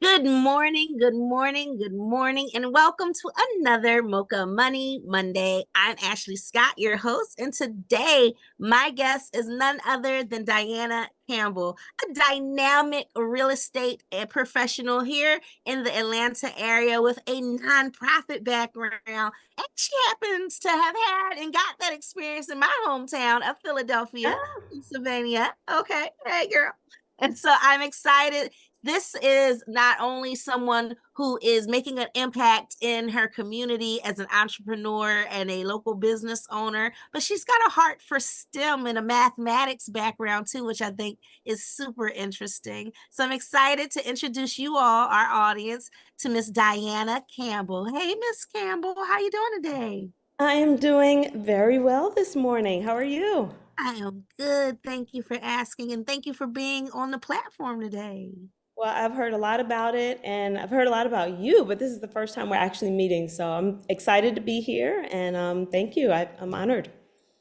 Good morning, good morning, good morning, and welcome to another Mocha Money Monday. I'm Ashley Scott, your host, and today my guest is none other than Diana Campbell, a dynamic real estate professional here in the Atlanta area with a nonprofit background. And she happens to have had and got that experience in my hometown of Philadelphia, Pennsylvania. Okay, hey girl. And so I'm excited. This is not only someone who is making an impact in her community as an entrepreneur and a local business owner, but she's got a heart for STEM and a mathematics background too, which I think is super interesting. So I'm excited to introduce you all, our audience, to Miss Diana Campbell. Hey, Miss Campbell, how you doing today? I am doing very well this morning. How are you? I am good. Thank you for asking, and thank you for being on the platform today. Well, I've heard a lot about it and I've heard a lot about you, but this is the first time we're actually meeting. So I'm excited to be here and thank you. I'm honored.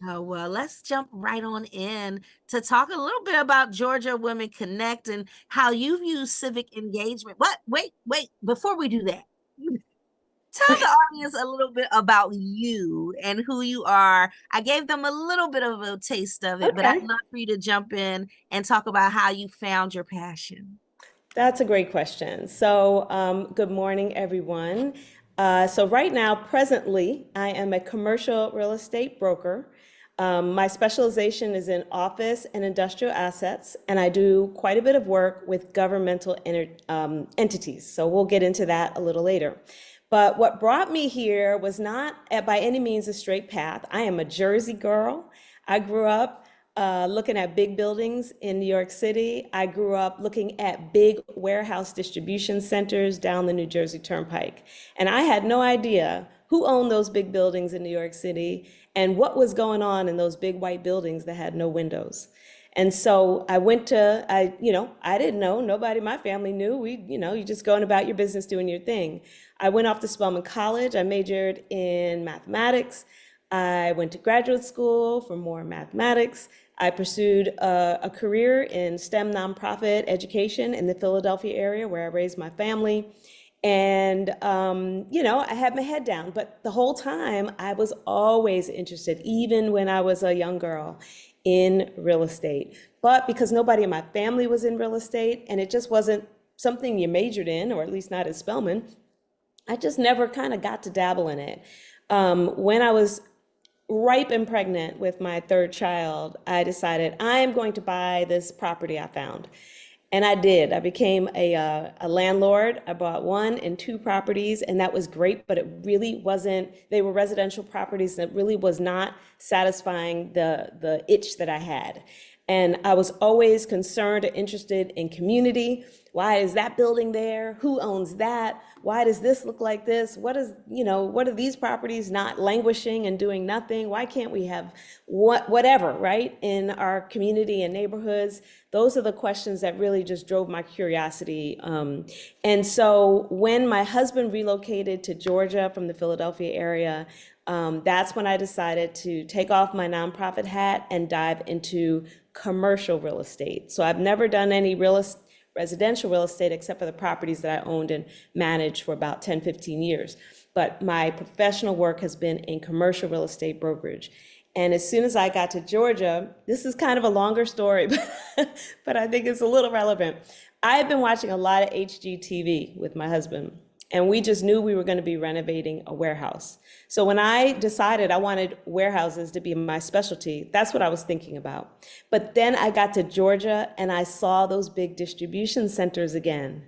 Oh, well, let's jump right on in to talk a little bit about Georgia Women Connect and how you've used civic engagement. What? Wait, before we do that, tell the audience a little bit about you and who you are. I gave them a little bit of a taste of it, but I'd Okay. love for you to jump in and talk about how you found your passion. That's a great question. So, good morning, everyone. So right now, presently, I am a commercial real estate broker. My specialization is in office and industrial assets, and I do quite a bit of work with governmental entities. So we'll get into that a little later. But what brought me here was not by any means a straight path. I am a Jersey girl. I grew up looking at big buildings in New York City. I grew up looking at big warehouse distribution centers down the New Jersey Turnpike. And I had no idea who owned those big buildings in New York City and what was going on in those big white buildings that had no windows. And so I didn't know, nobody in my family knew. You just going about your business, doing your thing. I went off to Spelman College. I majored in mathematics. I went to graduate school for more mathematics. I pursued a career in STEM nonprofit education in the Philadelphia area where I raised my family. And, I had my head down, but the whole time I was always interested, even when I was a young girl, in real estate. But because nobody in my family was in real estate and it just wasn't something you majored in, or at least not at Spelman, I just never kind of got to dabble in it. When I was ripe and pregnant with my third child, I decided I am going to buy this property I found. And I did. I became a landlord. I bought one and two properties, and that was great, but it really wasn't, they were residential properties that really was not satisfying the itch that I had. And I was always concerned and interested in community. Why is that building there? Who owns that? Why does this look like this? What are these properties not languishing and doing nothing? Why can't we have whatever, right, in our community and neighborhoods? Those are the questions that really just drove my curiosity. And so when my husband relocated to Georgia from the Philadelphia area, that's when I decided to take off my nonprofit hat and dive into commercial real estate. So I've never done any residential real estate except for the properties that I owned and managed for about 10, 15 years. But my professional work has been in commercial real estate brokerage. And as soon as I got to Georgia, this is kind of a longer story, but I think it's a little relevant. I've been watching a lot of HGTV with my husband, and we just knew we were going to be renovating a warehouse. So when I decided I wanted warehouses to be my specialty, that's what I was thinking about. But then I got to Georgia and I saw those big distribution centers again.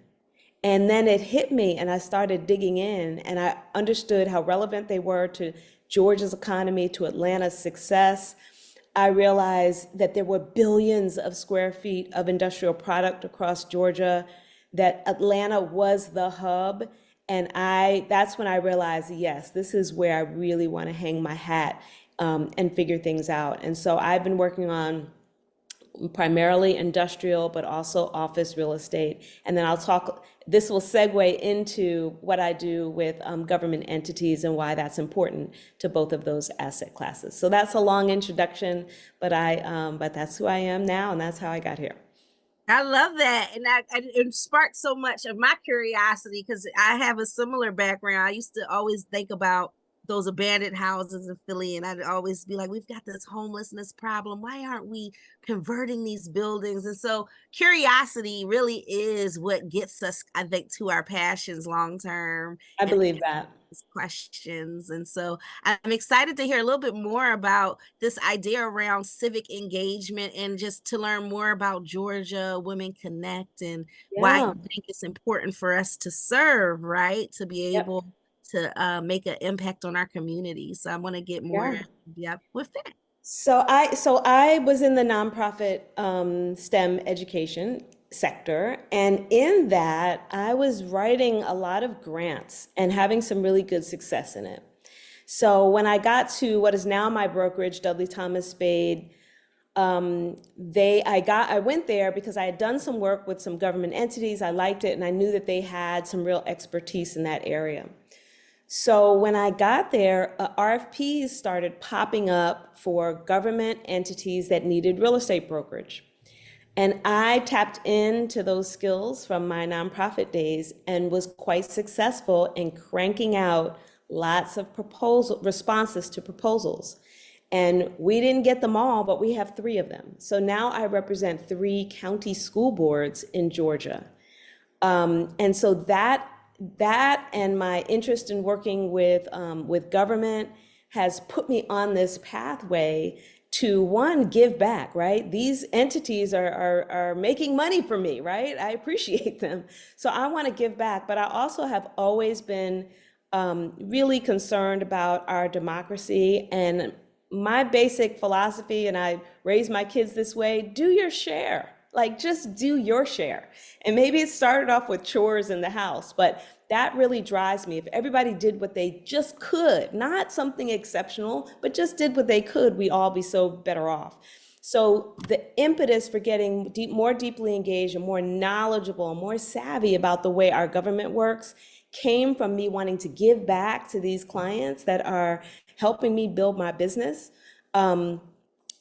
And then it hit me and I started digging in and I understood how relevant they were to Georgia's economy, to Atlanta's success. I realized that there were billions of square feet of industrial product across Georgia, that Atlanta was the hub. And that's when I realized, yes, this is where I really want to hang my hat and figure things out. And so I've been working on primarily industrial, but also office real estate. And then this will segue into what I do with government entities and why that's important to both of those asset classes. So that's a long introduction, but that's who I am now, and that's how I got here. I love that. And it sparked so much of my curiosity because I have a similar background. I used to always think about those abandoned houses in Philly, and I'd always be like, we've got this homelessness problem. Why aren't we converting these buildings? And so curiosity really is what gets us, I think, to our passions long term I and believe that. questions. And so I'm excited to hear a little bit more about this idea around civic engagement and just to learn more about Georgia Women Connect and why you Yeah. think it's important for us to serve, right? To be Yep. able to make an impact on our community. So I want to get more Yeah. depth with that. So I was in the nonprofit STEM education sector, and in that, I was writing a lot of grants and having some really good success in it. So when I got to what is now my brokerage, Dudley Thomas Spade, I went there because I had done some work with some government entities. I liked it, and I knew that they had some real expertise in that area. So when I got there, RFPs started popping up for government entities that needed real estate brokerage. And I tapped into those skills from my nonprofit days and was quite successful in cranking out lots of proposal responses to proposals. And we didn't get them all, but we have three of them. So now I represent three county school boards in Georgia. And so that and my interest in working with government has put me on this pathway to one, give back, right? These entities are making money for me, right? I appreciate them. So I want to give back, but I also have always been really concerned about our democracy. And my basic philosophy, and I raise my kids this way, do your share. Like, just do your share. And maybe it started off with chores in the house, but that really drives me. If everybody did what they just could, not something exceptional, but just did what they could, we all be so better off. So the impetus for getting more deeply engaged and more knowledgeable and more savvy about the way our government works came from me wanting to give back to these clients that are helping me build my business.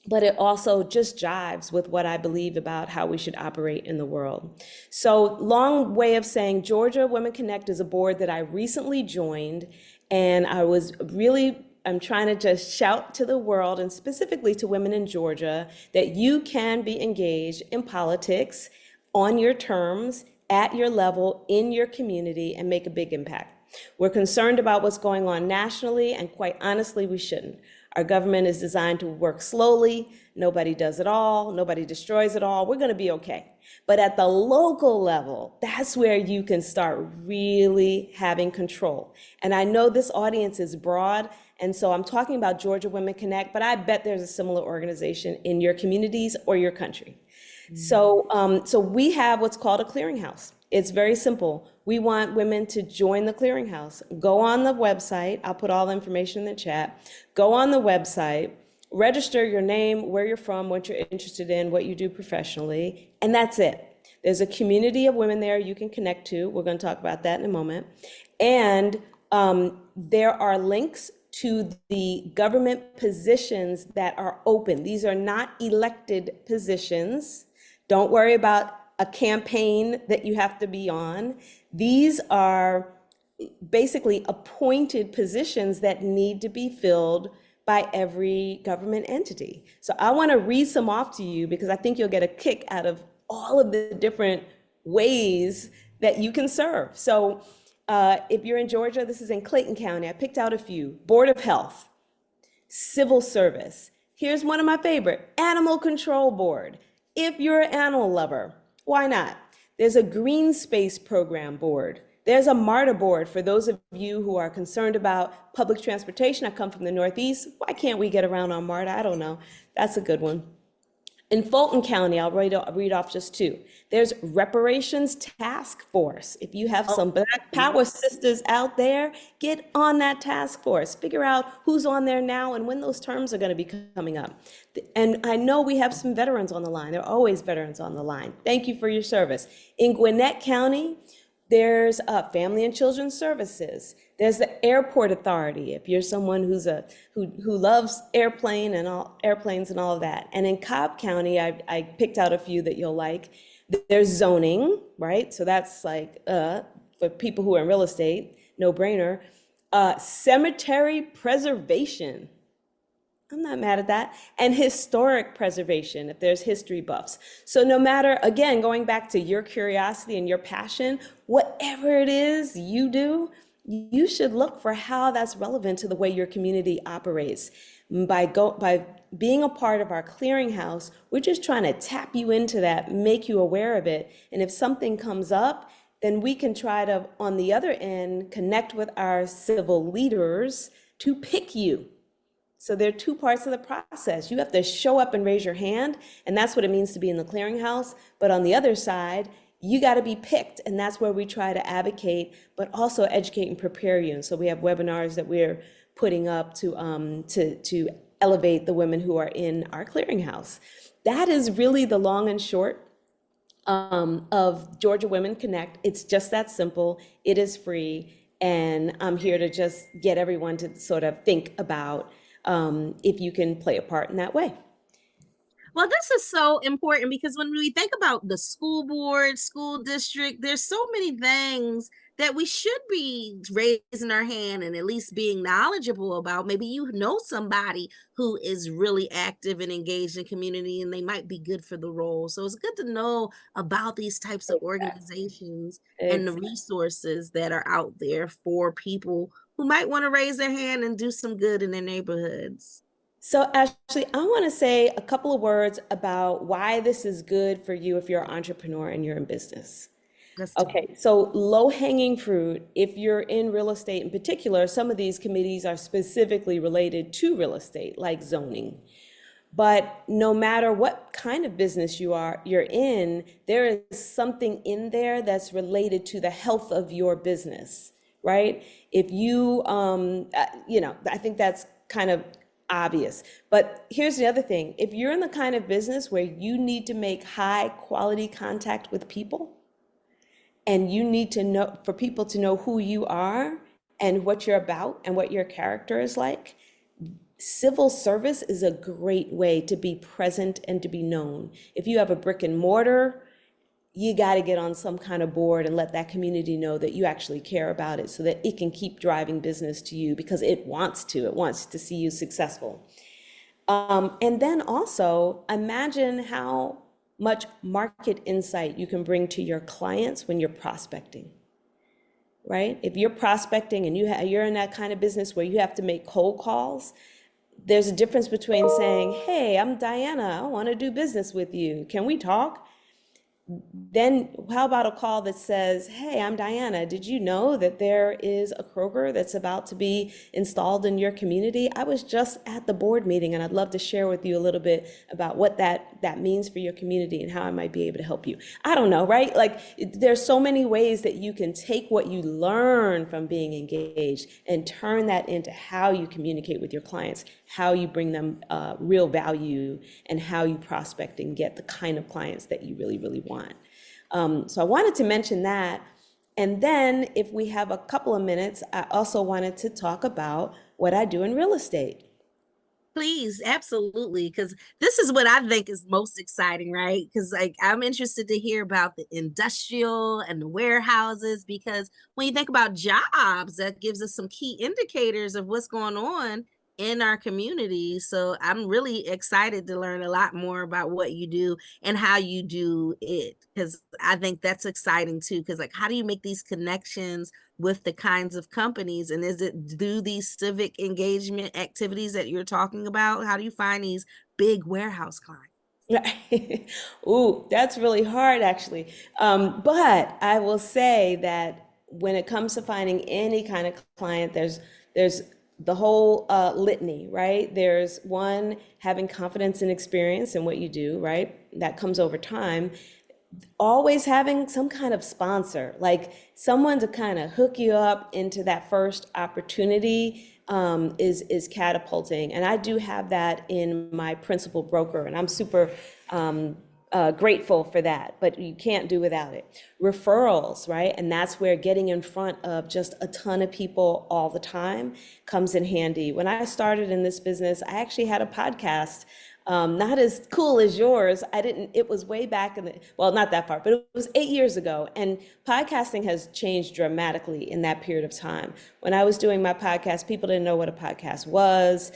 But it also just jives with what I believe about how we should operate in the world. So long way of saying Georgia Women Connect is a board that I recently joined, and I'm trying to just shout to the world and specifically to women in Georgia that you can be engaged in politics on your terms, at your level, in your community, and make a big impact. We're concerned about what's going on nationally, and quite honestly, we shouldn't. Our government is designed to work slowly. Nobody does it all. Nobody destroys it all. We're going to be okay. But at the local level, that's where you can start really having control. And I know this audience is broad, and so I'm talking about Georgia Women Connect, but I bet there's a similar organization in your communities or your country. So we have what's called a clearinghouse. It's very simple. We want women to join the clearinghouse. Go on the website. I'll put all the information in the chat. Go on the website, register your name, where you're from, what you're interested in, what you do professionally, and that's it. There's a community of women there you can connect to. We're going to talk about that in a moment. And there are links to the government positions that are open. These are not elected positions. Don't worry about a campaign that you have to be on. These are basically appointed positions that need to be filled by every government entity. So I want to read some off to you because I think you'll get a kick out of all of the different ways that you can serve. So if you're in Georgia, this is in Clayton County. I picked out a few. Board of Health, Civil Service. Here's one of my favorite, Animal Control Board. If you're an animal lover, why not? There's a Green Space Program Board. There's a MARTA board for those of you who are concerned about public transportation. I come from the Northeast. Why can't we get around on MARTA? I don't know. That's a good one. In Fulton County, I'll read off just two. There's Reparations Task Force. If you have some Black Power sisters out there, get on that task force. Figure out who's on there now and when those terms are going to be coming up. And I know we have some veterans on the line. There are always veterans on the line. Thank you for your service. In Gwinnett County, there's Family and Children's Services. There's the Airport Authority, if you're someone who loves airplanes and all of that. And in Cobb County, I picked out a few that you'll like. There's zoning, right? So that's like, for people who are in real estate, no brainer. Cemetery preservation. I'm not mad at that. And historic preservation, if there's history buffs. So no matter, again, going back to your curiosity and your passion, whatever it is you do, you should look for how that's relevant to the way your community operates. By being a part of our clearinghouse, we're just trying to tap you into that, make you aware of it. And if something comes up, then we can try to, on the other end, connect with our civil leaders to pick you. So there are two parts of the process. You have to show up and raise your hand, and that's what it means to be in the clearinghouse. But on the other side, you got to be picked, and that's where we try to advocate, but also educate and prepare you. And so we have webinars that we're putting up to elevate the women who are in our clearinghouse. That is really the long and short of Georgia Women Connect. It's just that simple. It is free, and I'm here to just get everyone to sort of think about if you can play a part in that way. Well, this is so important because when we think about the school board, school district, there's so many things that we should be raising our hand and at least being knowledgeable about. Maybe you know somebody who is really active and engaged in community and they might be good for the role. So it's good to know about these types of organizations and the resources that are out there for people who might want to raise their hand and do some good in their neighborhoods. So Ashley, I want to say a couple of words about why this is good for you if you're an entrepreneur and you're in business. Okay, so low-hanging fruit, if you're in real estate in particular, some of these committees are specifically related to real estate, like zoning. But no matter what kind of business you're in, there is something in there that's related to the health of your business, right? If you, I think that's kind of obvious. But here's the other thing. If you're in the kind of business where you need to make high quality contact with people, and you need to know, for people to know who you are and what you're about and what your character is like, civil service is a great way to be present and to be known. If you have a brick and mortar, you got to get on some kind of board and let that community know that you actually care about it so that it can keep driving business to you because it wants to see you successful. And then also imagine how much market insight you can bring to your clients when you're prospecting, right? If you're prospecting and you're in that kind of business where you have to make cold calls, there's a difference between saying, hey, I'm Diana, I want to do business with you. Can we talk? Then how about a call that says, hey, I'm Diana. Did you know that there is a Kroger that's about to be installed in your community? I was just at the board meeting and I'd love to share with you a little bit about what that means for your community and how I might be able to help you. I don't know, right? Like there's so many ways that you can take what you learn from being engaged and turn that into how you communicate with your clients, how you bring them real value, and how you prospect and get the kind of clients that you really, really want. So I wanted to mention that. And then if we have a couple of minutes, I also wanted to talk about what I do in real estate. Please, absolutely, because this is what I think is most exciting, right? Because like I'm interested to hear about the industrial and the warehouses, because when you think about jobs, that gives us some key indicators of what's going on in our community. So I'm really excited to learn a lot more about what you do and how you do it, because I think that's exciting too. Because like, how do you make these connections with the kinds of companies, and is it through these civic engagement activities that you're talking about? How do you find these big warehouse clients? Ooh, that's really hard actually. But I will say that when it comes to finding any kind of client, there's the whole litany, right? There's one, having confidence and experience in what you do, right? That comes over time. Always having some kind of sponsor, like someone to kind of hook you up into that first opportunity is catapulting. And I do have that in my principal broker, and I'm super grateful for that, but you can't do without it. Referrals, right? And that's where getting in front of just a ton of people all the time comes in handy. When I started in this business, I actually had a podcast Not as cool as yours. It was way back well, not that far, but it was 8 years ago. And podcasting has changed dramatically in that period of time. When I was doing my podcast, people didn't know what a podcast was.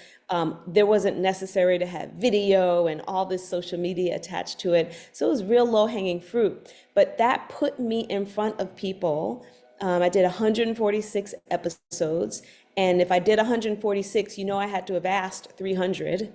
There wasn't necessary to have video and all this social media attached to it. So it was real low-hanging fruit. But that put me in front of people. I did 146 episodes. And if I did 146, I had to have asked 300.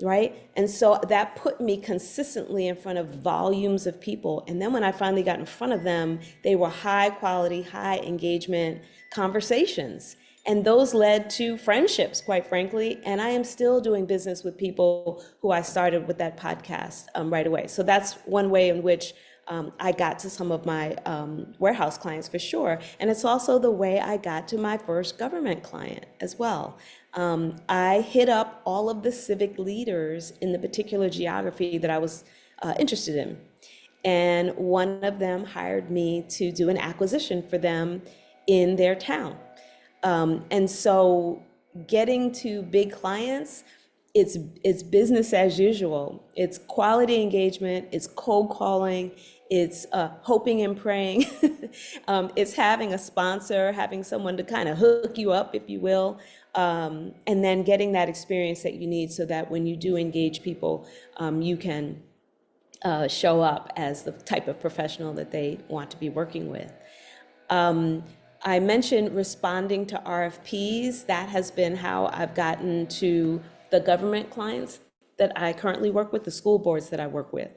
Right? And so that put me consistently in front of volumes of people. And then when I finally got in front of them, they were high quality, high engagement conversations. And those led to friendships, quite frankly. And I am still doing business with people who I started with that podcast right away. So that's one way in which I got to some of my warehouse clients for sure. And it's also the way I got to my first government client as well. I hit up all of the civic leaders in the particular geography that I was interested in. And one of them hired me to do an acquisition for them in their town. And so getting to big clients, it's business as usual. It's quality engagement, it's cold calling, it's hoping and praying. It's having a sponsor, having someone to kind of hook you up, if you will, and then getting that experience that you need so that when you do engage people, you can show up as the type of professional that they want to be working with. I mentioned responding to RFPs. That has been how I've gotten to the government clients that I currently work with, the school boards that I work with.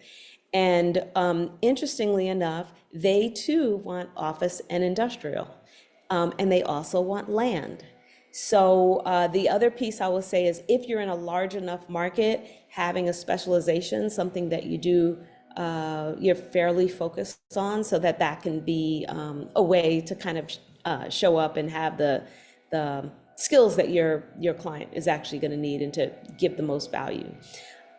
And interestingly enough, they too want office and industrial, and they also want land. So the other piece I will say is if you're in a large enough market, having a specialization, something that you do, you're fairly focused on, so that can be a way to kind of show up and have the skills that your client is actually going to need and to give the most value.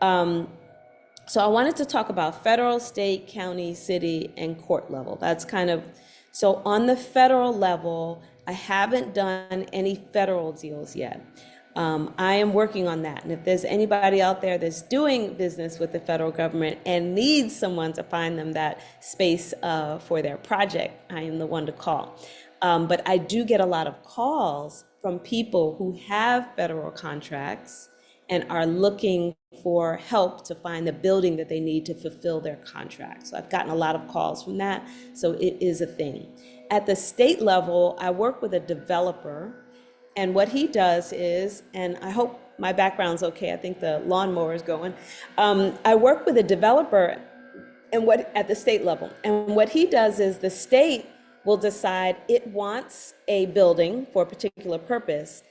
So I wanted to talk about federal, state, county, city, and court level. That's kind of, so on the federal level, I haven't done any federal deals yet. I am working on that. And if there's anybody out there that's doing business with the federal government and needs someone to find them that space for their project, I am the one to call. But I do get a lot of calls from people who have federal contracts and are looking for help to find the building that they need to fulfill their contract. So I've gotten a lot of calls from that, so it is a thing. At the state level, I work with a developer, and what he does is, and I hope my background's okay, I think the lawnmower is going. I work with a developer at the state level, and what he does is the state will decide it wants a building for a particular purpose.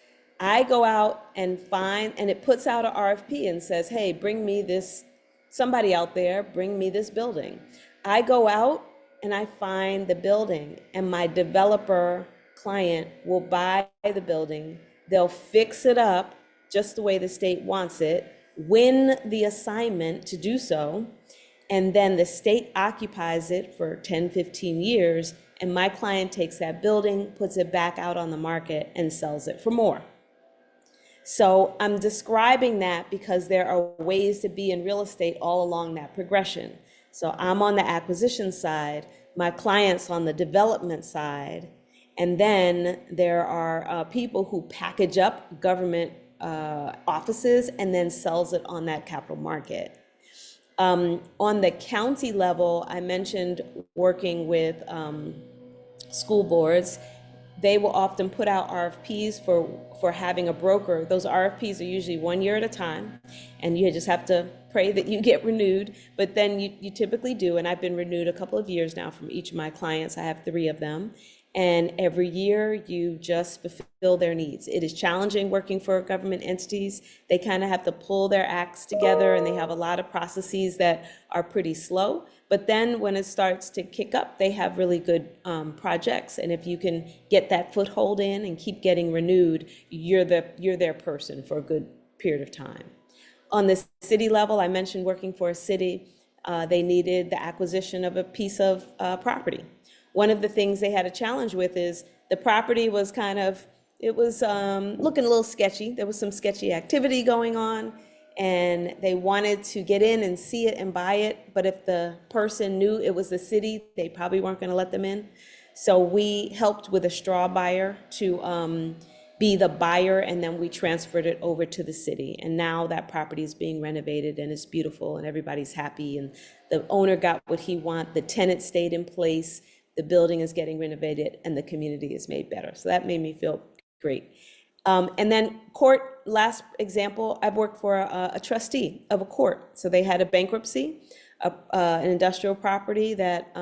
I go out and find, and it puts out an RFP and says, hey, bring me this, somebody out there, bring me this building. I go out and I find the building, and my developer client will buy the building. They'll fix it up just the way the state wants it, win the assignment to do so, and then the state occupies it for 10, 15 years, and my client takes that building, puts it back out on the market, and sells it for more. So I'm describing that because there are ways to be in real estate all along that progression. So I'm on the acquisition side, my client's on the development side, and then there are people who package up government offices and then sells it on that capital market. On the county level, I mentioned working with school boards. They will often put out RFPs for having a broker. Those RFPs are usually 1 year at a time, and you just have to pray that you get renewed, but then you typically do, and I've been renewed a couple of years now from each of my clients. I have 3 of them, and every year you just fulfill their needs. It is challenging working for government entities. They kind of have to pull their acts together, and they have a lot of processes that are pretty slow. But then when it starts to kick up, they have really good projects. And if you can get that foothold in and keep getting renewed, you're their person for a good period of time. On the city level, I mentioned working for a city. They needed the acquisition of a piece of property. One of the things they had a challenge with is the property was looking a little sketchy. There was some sketchy activity going on. and they wanted to get in and see it and buy it, but if the person knew it was the city, they probably weren't going to let them in. So we helped with a straw buyer to be the buyer, and then we transferred it over to the city. And now that property is being renovated and it's beautiful and everybody's happy, and the owner got what he wanted, the tenant stayed in place, the building is getting renovated, and the community is made better. So that made me feel great. And then court, last example, I've worked for a trustee of a court. So they had a bankruptcy, an industrial property that,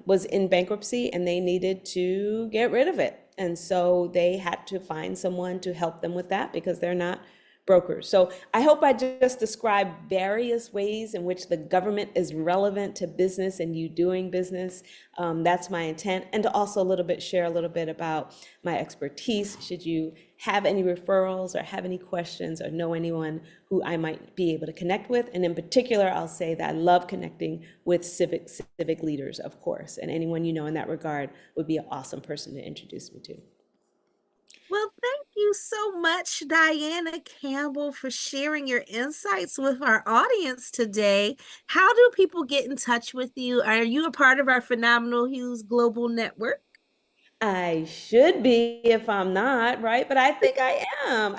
was in bankruptcy, and they needed to get rid of it. And so they had to find someone to help them with that because they're not brokers. So I hope I just described various ways in which the government is relevant to business and you doing business. That's my intent. And to also share a little bit about my expertise, should you have any referrals or have any questions or know anyone who I might be able to connect with. And in particular, I'll say that I love connecting with civic leaders, of course. And anyone you know in that regard would be an awesome person to introduce me to. Well, thank you so much, Diana Campbell, for sharing your insights with our audience today. How do people get in touch with you? Are you a part of our Phenomenal Hues Global Network? I should be if I'm not, right? But I think I am.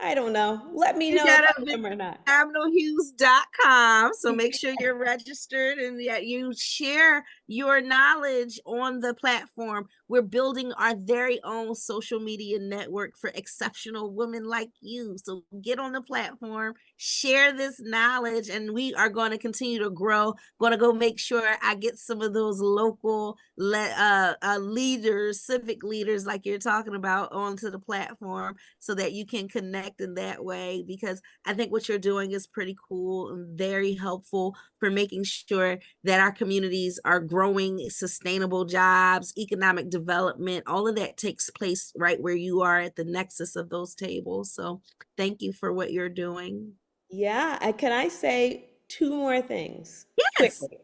I don't know. Let me You know if gotta I visit am or not. phenomenalhues.com. So make sure you're registered and that you share your knowledge on the platform. We're building our very own social media network for exceptional women like you. So get on the platform, share this knowledge, and we are going to continue to grow. Going to go make sure I get some of those local leaders, civic leaders like you're talking about, onto the platform so that you can connect in that way, because I think what you're doing is pretty cool and very helpful for making sure that our communities are growing, sustainable jobs, economic development. All of that takes place right where you are at the nexus of those tables. So thank you for what you're doing. Yeah, can I say two more things Yes. quickly?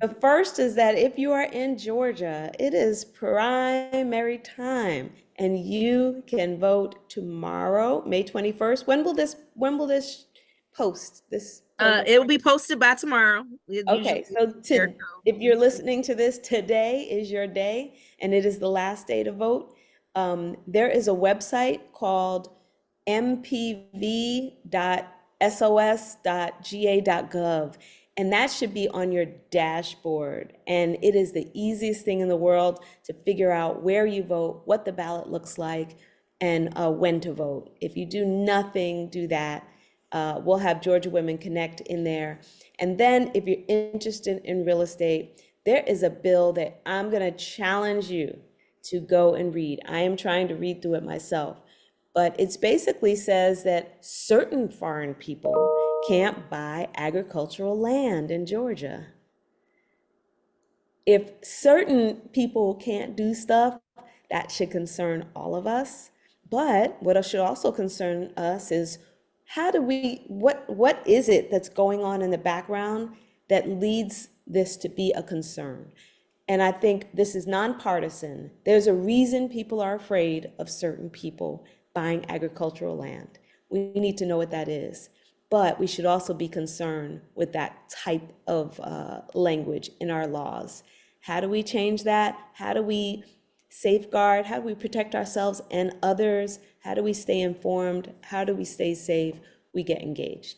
The first is that if you are in Georgia, it is primary time, and you can vote tomorrow, May 21st. When will this post this program? It will be posted by tomorrow. It Okay, usually so if you're listening to this, today is your day, and it is the last day to vote. There is a website called mpv.sos.ga.gov, and that should be on your dashboard. And it is the easiest thing in the world to figure out where you vote, what the ballot looks like, and when to vote. If you do nothing, do that. We'll have Georgia Women Connect in there. And then if you're interested in real estate, there is a bill that I'm going to challenge you to go and read. I am trying to read through it myself, but it basically says that certain foreign people can't buy agricultural land in Georgia. If certain people can't do stuff, that should concern all of us. But what should also concern us is what is it that's going on in the background that leads this to be a concern? And I think this is nonpartisan. There's a reason people are afraid of certain people buying agricultural land. We need to know what that is. But we should also be concerned with that type of language in our laws. How do we change that? How do we safeguard? How do we protect ourselves and others? How do we stay informed? How do we stay safe? We get engaged.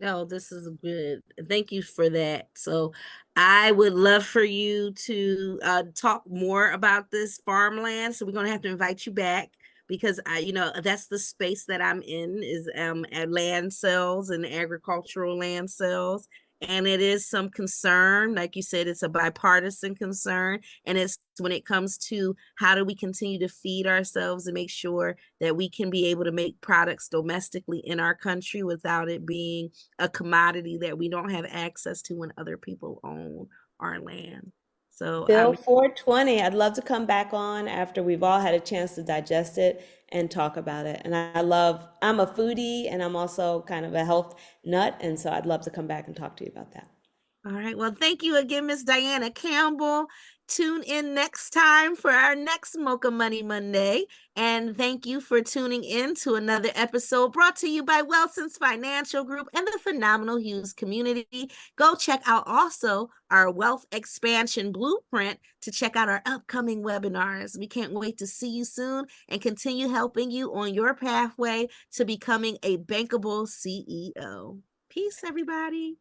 No, this is good. Thank you for that. So I would love for you to talk more about this farmland. So we're going to have to invite you back, because that's the space that I'm in, is at land sales and agricultural land sales. And it is some concern, like you said, it's a bipartisan concern. And it's when it comes to how do we continue to feed ourselves and make sure that we can be able to make products domestically in our country without it being a commodity that we don't have access to when other people own our land. So Bill 420, I'd love to come back on after we've all had a chance to digest it and talk about it. And I'm a foodie, and I'm also kind of a health nut. And so I'd love to come back and talk to you about that. All right. Well, thank you again, Miss Diana Campbell. Tune in next time for our next Mocha Money Monday. And thank you for tuning in to another episode brought to you by Wilson's Financial Group and the Phenomenal Hughes community. Go check out also our Wealth Expansion Blueprint to check out our upcoming webinars. We can't wait to see you soon and continue helping you on your pathway to becoming a bankable CEO. Peace, everybody.